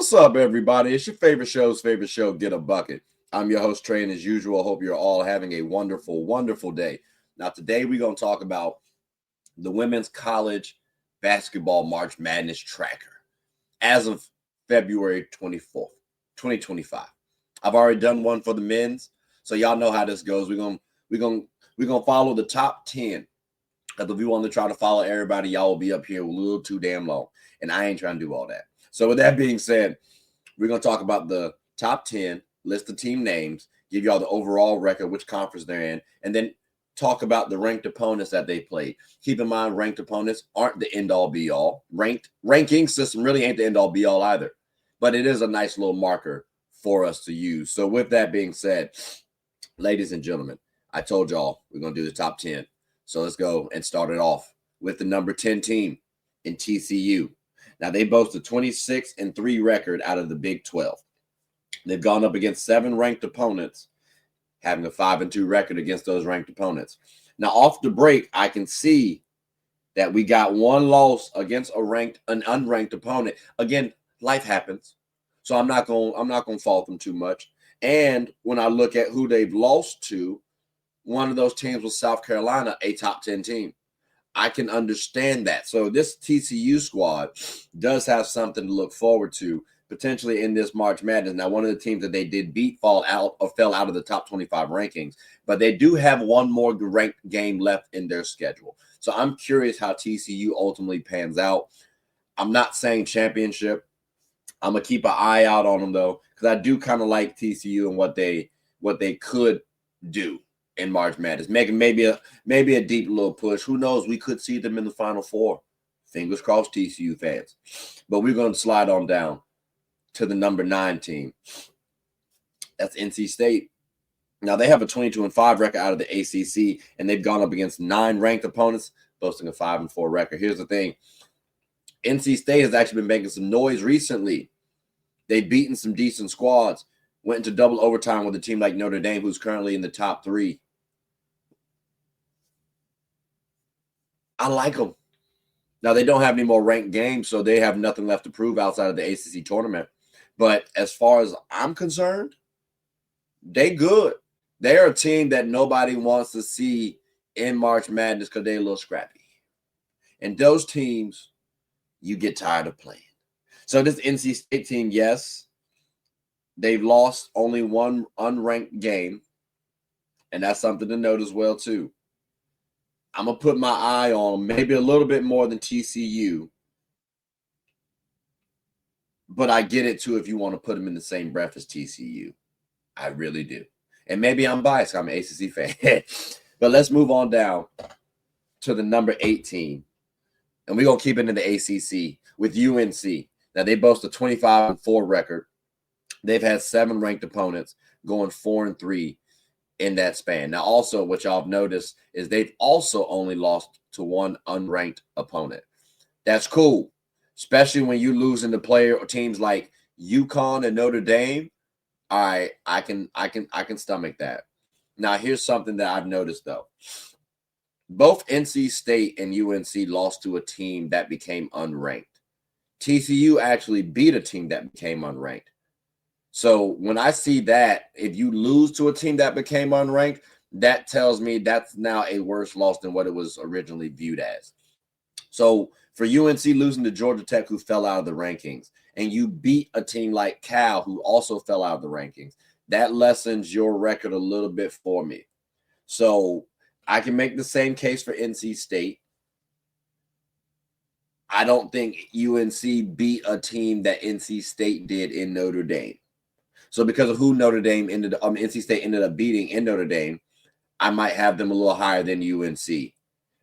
What's up, everybody? It's your favorite show, Get a Bucket. I'm your host, Trey, and as usual, hope you're all having a wonderful, wonderful day. Now, today we're going to talk about the women's college basketball March Madness tracker as of February 24th, 2025. I've already done one for the men's, so y'all know how this goes. We're gonna follow the top 10. Because if we want to try to follow everybody, y'all will be up here a little too damn long, and I ain't trying to do all that. So with that being said, we're going to talk about the top 10, list the team names, give y'all the overall record, which conference they're in, and then talk about the ranked opponents that they played. Keep in mind, ranked opponents aren't the end-all, be-all. Ranking system really ain't the end-all, be-all either. But it is a nice little marker for us to use. So with that being said, ladies and gentlemen, I told y'all we're going to do the top 10. So let's go and start it off with the number 10 team in TCU. Now, they boast a 26-3 record out of the Big 12. They've gone up against 7 ranked opponents, having a 5-2 record against those ranked opponents. Now, off the break, I can see that we got one loss against an unranked opponent. Again, life happens, so I'm not going to fault them too much. And when I look at who they've lost to, one of those teams was South Carolina, a top 10 team. I can understand that. So this TCU squad does have something to look forward to potentially in this March Madness. Now, one of the teams that they did beat fell out of the top 25 rankings, but they do have one more ranked game left in their schedule. So I'm curious how TCU ultimately pans out. I'm not saying championship. I'm going to keep an eye out on them, though, because I do kind of like TCU and what they could do in March Madness, making maybe a deep little push. Who knows? We could see them in the Final Four. Fingers crossed, TCU fans. But we're going to slide on down to the number 9 team. That's NC State. Now, they have a 22-5 record out of the ACC, and they've gone up against 9 ranked opponents, boasting a 5-4 record. Here's the thing. NC State has actually been making some noise recently. They've beaten some decent squads, went into double overtime with a team like Notre Dame, who's currently in the top 3. I like them. Now, they don't have any more ranked games, so they have nothing left to prove outside of the ACC tournament. But as far as I'm concerned, they good. They're a team that nobody wants to see in March Madness because they're a little scrappy. And those teams, you get tired of playing. So this NC State team, yes, they've lost only one unranked game, and that's something to note as well, too. I'm going to put my eye on maybe a little bit more than TCU. But I get it, too, if you want to put them in the same breath as TCU. I really do. And maybe I'm biased. I'm an ACC fan. But let's move on down to the number 18. And we're going to keep it in the ACC with UNC. Now, they boast a 25-4 record. They've had 7 ranked opponents going 4-3. In that span. Now, also, what y'all have noticed is they've also only lost to one unranked opponent. That's cool, especially when you losing to player or teams like UConn and Notre Dame. All right, I can stomach that. Now, here's something that I've noticed though. Both NC State and UNC lost to a team that became unranked. TCU actually beat a team that became unranked. So when I see that, if you lose to a team that became unranked, that tells me that's now a worse loss than what it was originally viewed as. So for UNC losing to Georgia Tech, who fell out of the rankings, and you beat a team like Cal, who also fell out of the rankings, that lessens your record a little bit for me. So I can make the same case for NC State. I don't think UNC beat a team that NC State did in Notre Dame. So because of who NC State ended up beating in Notre Dame, I might have them a little higher than UNC.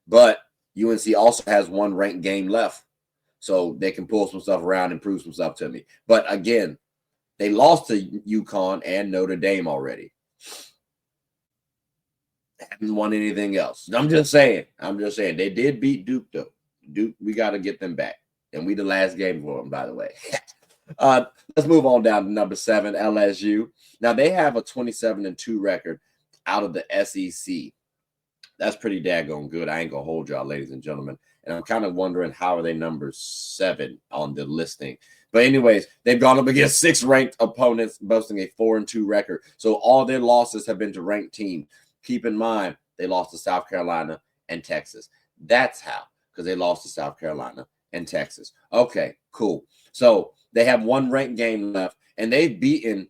But UNC also has one ranked game left. So they can pull some stuff around and prove some stuff to me. But again, they lost to UConn and Notre Dame already. Haven't won anything else. I'm just saying. They did beat Duke, though. Duke, we got to get them back. And we the last game for them, by the way. Let's move on down to number 7, LSU. Now, they have a 27-2 record out of the SEC. That's pretty daggone good. I ain't going to hold y'all, ladies and gentlemen. And I'm kind of wondering, how are they number 7 on the listing? But anyways, they've gone up against 6 ranked opponents, boasting a 4-2 record. So all their losses have been to ranked teams. Keep in mind, they lost to South Carolina and Texas. That's how, because they lost to South Carolina and Texas. Okay, cool. So they have 1 ranked game left, and they've beaten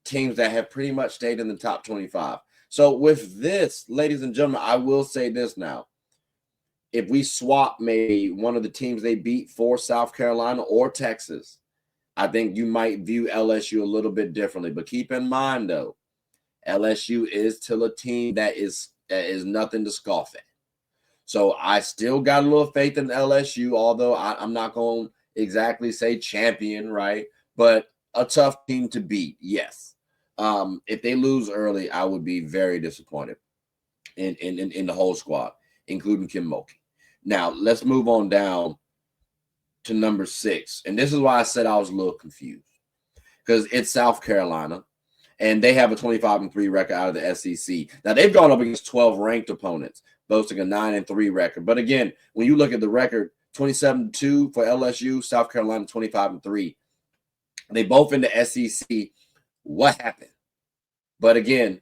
teams that have pretty much stayed in the top 25. So with this, ladies and gentlemen, I will say this now. If we swap maybe one of the teams they beat for South Carolina or Texas, I think you might view LSU a little bit differently. But keep in mind, though, LSU is still a team that is nothing to scoff at. So I still got a little faith in LSU, although I'm not going to exactly say champion, right? But a tough team to beat, yes. If they lose early, I would be very disappointed in the whole squad, including Kim Mulkey. Now, let's move on down to number 6. And this is why I said I was a little confused, because it's South Carolina, and they have a 25-3 record out of the SEC. Now, they've gone up against 12 ranked opponents, boasting a 9-3 record. But again, when you look at the record, 27-2 for LSU, South Carolina 25-3. They both in the SEC. What happened? But again,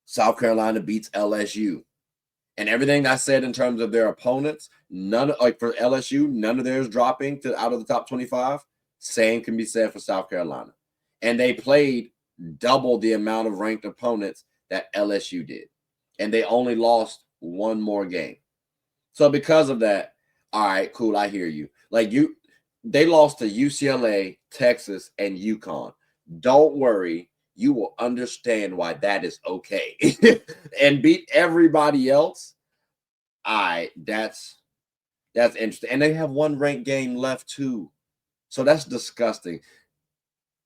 South Carolina beats LSU. And everything I said in terms of their opponents, for LSU, none of theirs dropping out of the top 25. Same can be said for South Carolina. And they played double the amount of ranked opponents that LSU did. And they only lost 1 more game. So because of that, all right, cool, I hear you. They lost to UCLA, Texas, and UConn. Don't worry, you will understand why that is okay. And beat everybody else. All right, that's interesting. And they have 1 ranked game left too. So that's disgusting.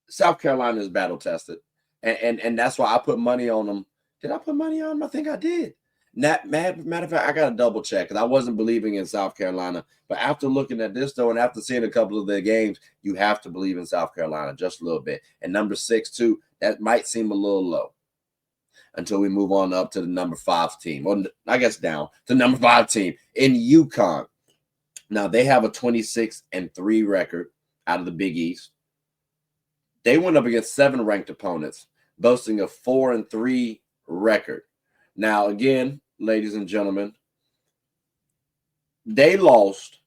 South Carolina is battle tested. And that's why I put money on them. Did I put money on them? I think I did. Matter of fact, I got to double check because I wasn't believing in South Carolina. But after looking at this, though, and after seeing a couple of their games, you have to believe in South Carolina just a little bit. And number 6, too, that might seem a little low until we move on up to the number 5 team. Or I guess down to number 5 team in UConn. Now, they have a 26-3 record out of the Big East. They went up against 7 ranked opponents, boasting a 4-3 record. Now, again, ladies and gentlemen, they lost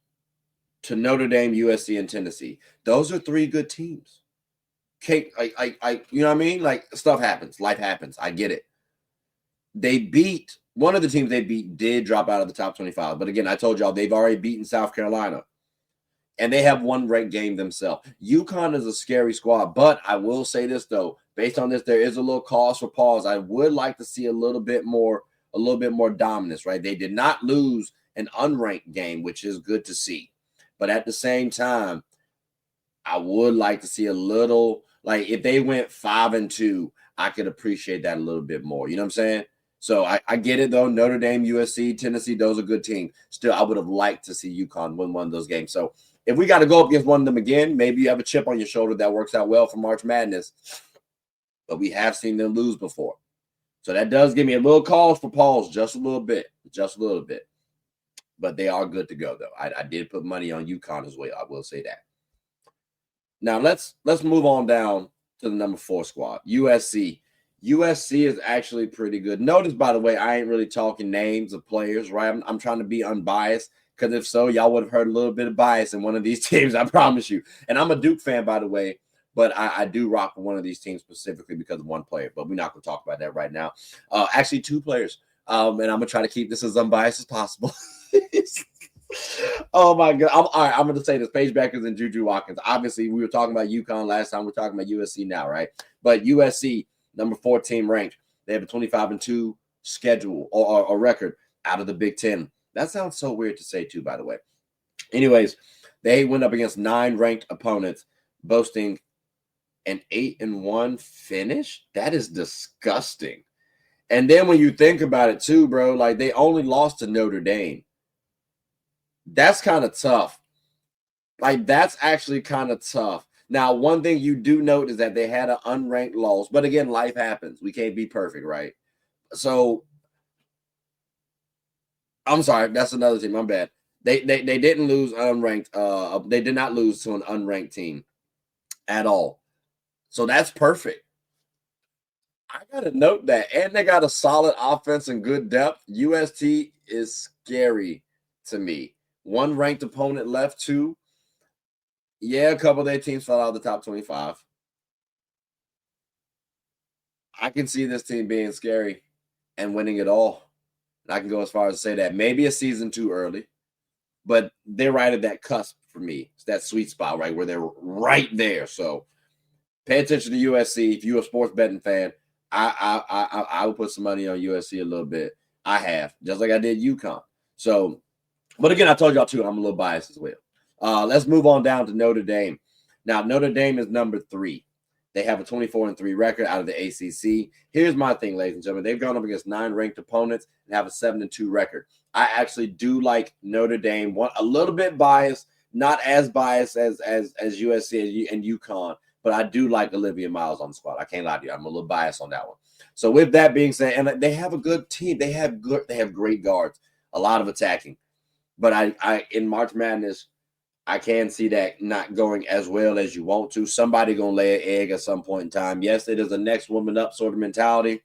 to Notre Dame, USC, and Tennessee. Those are 3 good teams. You know what I mean? Like, stuff happens. Life happens. I get it. They beat one of the teams they beat did drop out of the top 25. But again, I told y'all they've already beaten South Carolina. And they have 1 ranked game themselves. UConn is a scary squad. But I will say this, though. Based on this, there is a little cause for pause. I would like to see a little bit more dominance, right? They did not lose an unranked game, which is good to see. But at the same time, I would like to see a little, like if they went 5-2, I could appreciate that a little bit more. You know what I'm saying? So I get it, though. Notre Dame, USC, Tennessee, those are good teams. Still, I would have liked to see UConn win one of those games. So if we got to go up against one of them again, maybe you have a chip on your shoulder that works out well for March Madness. But we have seen them lose before. So that does give me a little cause for pause, just a little bit. But they are good to go, though. I did put money on UConn as well. I will say that. Now, let's move on down to the number 4 squad, USC. USC is actually pretty good. Notice, by the way, I ain't really talking names of players, right? I'm trying to be unbiased, because if so, y'all would have heard a little bit of bias in one of these teams, I promise you. And I'm a Duke fan, by the way, but I do rock for one of these teams specifically because of one player, but we're not going to talk about that right now. Actually, 2 players, and I'm going to try to keep this as unbiased as possible. Oh, my God. All right, I'm going to say this. Paige Beckers and Juju Watkins. Obviously, we were talking about UConn last time. We're talking about USC now, right? But USC, number 4 team ranked. They have a 25-2 schedule or record out of the Big Ten. That sounds so weird to say, too, by the way. Anyways, they went up against 9 ranked opponents, boasting an 8-1 finish. That is disgusting. And then when you think about it, too, bro, like they only lost to Notre Dame. That's kind of tough. Like, that's actually kind of tough. Now, one thing you do note is that they had an unranked loss. But again, life happens. We can't be perfect, right? So, I'm sorry. That's another team. My bad. They didn't lose unranked. They did not lose to an unranked team at all. So that's perfect. I gotta note that, and they got a solid offense and good depth. UST is scary to me. One ranked opponent left. Two, yeah, a couple of their teams fell out of the top 25. I can see this team being scary and winning it all. And I can go as far as to say that maybe a season too early, but they're right at that cusp for me. It's that sweet spot, right, where they're right there. So pay attention to USC. If you're a sports betting fan, I will put some money on USC a little bit. I have, just like I did UConn. So, but again, I told y'all too, I'm a little biased as well. Let's move on down to Notre Dame. Now, Notre Dame is number 3. They have a 24-3 record out of the ACC. Here's my thing, ladies and gentlemen. They've gone up against 9 ranked opponents and have a 7-2 record. I actually do like Notre Dame. A little bit biased, not as biased as USC and UConn, but I do like Olivia Miles on the squad. I can't lie to you. I'm a little biased on that one. So with that being said, and they have a good team. They have great guards, a lot of attacking. But I in March Madness, I can see that not going as well as you want to. Somebody going to lay an egg at some point in time. Yes, it is a next woman up sort of mentality,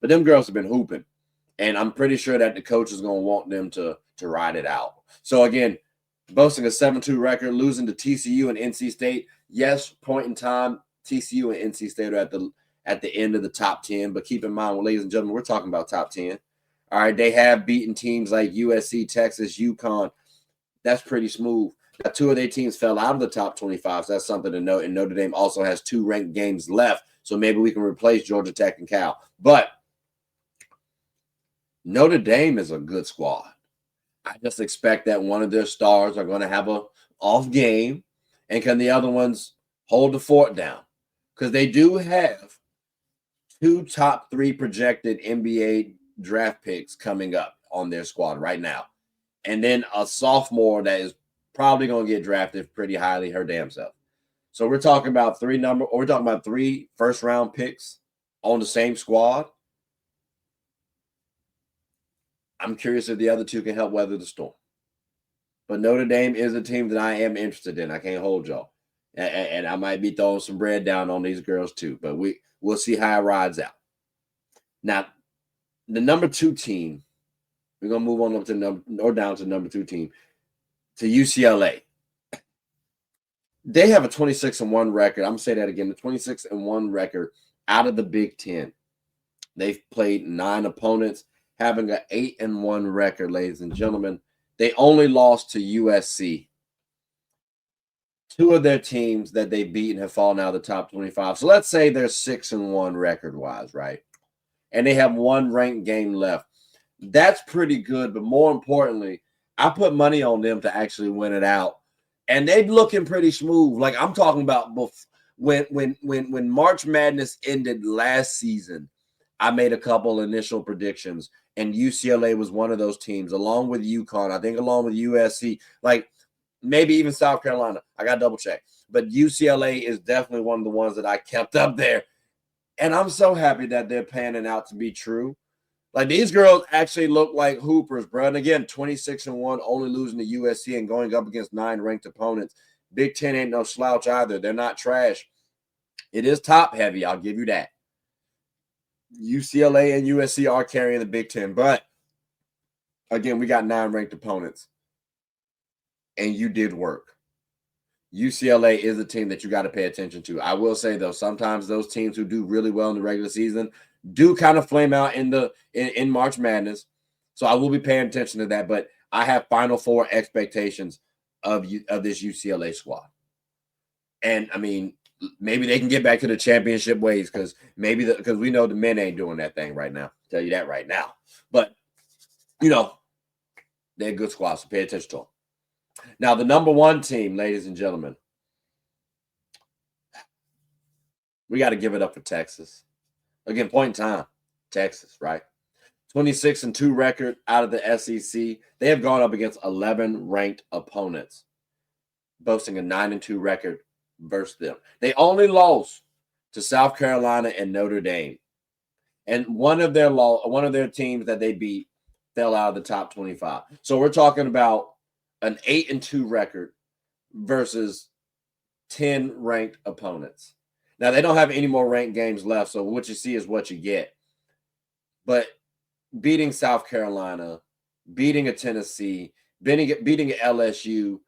but them girls have been hooping. And I'm pretty sure that the coach is going to want them to ride it out. So, again, boasting a 7-2 record, losing to TCU and NC State. Yes, point in time, TCU and NC State are at the end of the top 10. But keep in mind, well, ladies and gentlemen, we're talking about top 10. All right, they have beaten teams like USC, Texas, UConn. That's pretty smooth. Now, 2 of their teams fell out of the top 25, so that's something to note. And Notre Dame also has 2 ranked games left, so maybe we can replace Georgia Tech and Cal. But Notre Dame is a good squad. I just expect that one of their stars are going to have a off game, and can the other ones hold the fort down? Because they do have 2 top 3 projected NBA draft picks coming up on their squad right now. And then a sophomore that is probably going to get drafted pretty highly, her damn self. So we're talking about 3 first-round picks on the same squad. I'm curious if the other 2 can help weather the storm. But Notre Dame is a team that I am interested in. I can't hold y'all. And I might be throwing some bread down on these girls too. But we'll see how it rides out. Now, the number 2 team, we're going to move on up to down to number 2 team, to UCLA. They have a 26-1 record. I'm going to say that again, the 26-1 record out of the Big Ten. They've played 9 opponents, having an 8-1 record, ladies and gentlemen. They only lost to USC. 2 of their teams that they've beaten have fallen out of the top 25. So let's say they're 6-1 record-wise, right? And they have 1 ranked game left. That's pretty good, but more importantly, I put money on them to actually win it out. And they're looking pretty smooth. Like I'm talking about when March Madness ended last season, I made a couple initial predictions, and UCLA was one of those teams, along with UConn, I think along with USC, like maybe even South Carolina. I got to double check. But UCLA is definitely one of the ones that I kept up there. And I'm so happy that they're panning out to be true. Like these girls actually look like hoopers, bro. And again, 26-1, only losing to USC and going up against 9 ranked opponents. Big Ten ain't no slouch either. They're not trash. It is top heavy. I'll give you that. UCLA and USC are carrying the Big Ten, but again, we got 9 ranked opponents, and you did work. UCLA is a team that you got to pay attention to. I will say though, sometimes those teams who do really well in the regular season do kind of flame out in March Madness. So I will be paying attention to that. But I have Final Four expectations of this UCLA squad. And I mean, maybe they can get back to the championship ways because we know the men ain't doing that thing right now. I'll tell you that right now. But they're a good squad, so pay attention to them. Now, the number 1 team, ladies and gentlemen, we got to give it up for Texas. Again, point in time, Texas, right? 26-2 record out of the SEC. They have gone up against 11 ranked opponents, boasting a 9-2 record versus them. They only lost to South Carolina and Notre Dame. And one of their teams that they beat fell out of the top 25. So we're talking about an 8-2 record versus 10 ranked opponents. Now, they don't have any more ranked games left, so what you see is what you get. But beating South Carolina, beating a Tennessee, beating a LSU,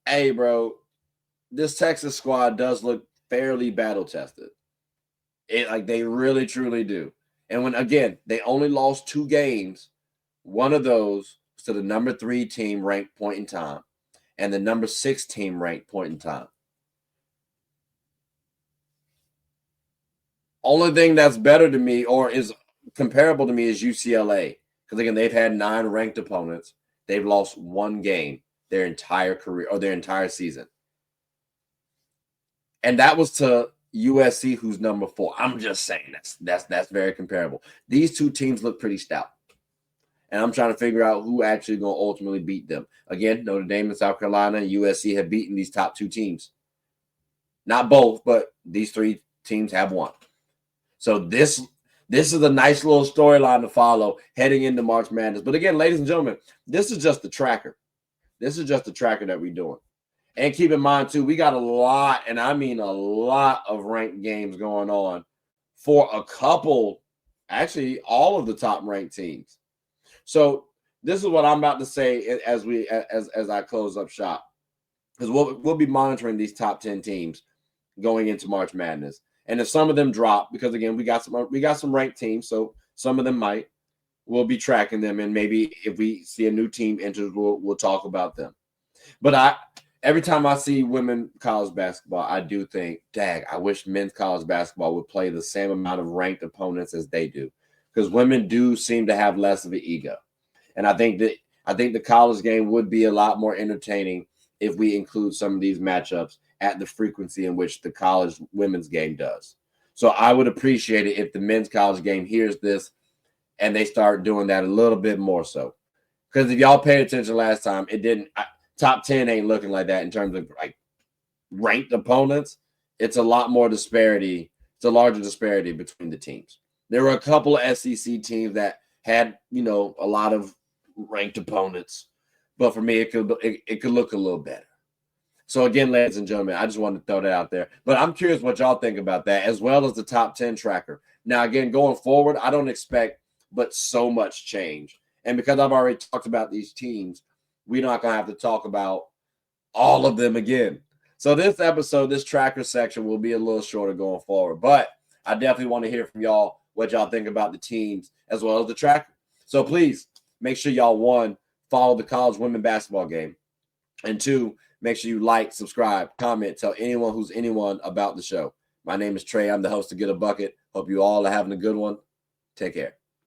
hey, bro, this Texas squad does look fairly battle-tested. They really, truly do. And when, again, they only lost 2 games, one of those was to the number 3 team ranked point in time and the number 6 team ranked point in time. Only thing that's better to me or is comparable to me is UCLA. Because, again, they've had 9 ranked opponents. They've lost 1 game their entire career or their entire season. And that was to USC, who's number 4. I'm just saying that's very comparable. These 2 teams look pretty stout. And I'm trying to figure out who actually going to ultimately beat them. Again, Notre Dame and South Carolina and USC have beaten these top 2 teams. Not both, but these 3 teams have won. So this is a nice little storyline to follow heading into March Madness. But again, ladies and gentlemen, this is just the tracker. This is just the tracker that we're doing. And keep in mind, too, we got a lot, and I mean a lot of ranked games going on for a couple, actually all of the top-ranked teams. So this is what I'm about to say as I close up shop. Because we'll be monitoring these top 10 teams going into March Madness. And if some of them drop, because again, we got some ranked teams, so some of them might, we'll be tracking them, and maybe if we see a new team enter, we'll talk about them. But every time I see women college basketball, I do think, dang, I wish men's college basketball would play the same amount of ranked opponents as they do, because women do seem to have less of an ego, and I think the college game would be a lot more entertaining if we include some of these matchups at the frequency in which the college women's game does. So I would appreciate it if the men's college game hears this and they start doing that a little bit more so. Because if y'all paid attention last time, it didn't. Top 10 ain't looking like that in terms of like ranked opponents. It's a lot more disparity. It's a larger disparity between the teams. There were a couple of SEC teams that had, a lot of ranked opponents. But for me, it could look a little better. So again, ladies and gentlemen, I just wanted to throw that out there. But I'm curious what y'all think about that, as well as the top 10 tracker. Now, again, going forward, I don't expect but so much change. And because I've already talked about these teams, we're not going to have to talk about all of them again. So this episode, this tracker section will be a little shorter going forward. But I definitely want to hear from y'all what y'all think about the teams as well as the tracker. So please make sure y'all, 1, follow the college women basketball game. And 2, make sure you like, subscribe, comment, tell anyone who's anyone about the show. My name is Trey. I'm the host of Get a Bucket. Hope you all are having a good one. Take care.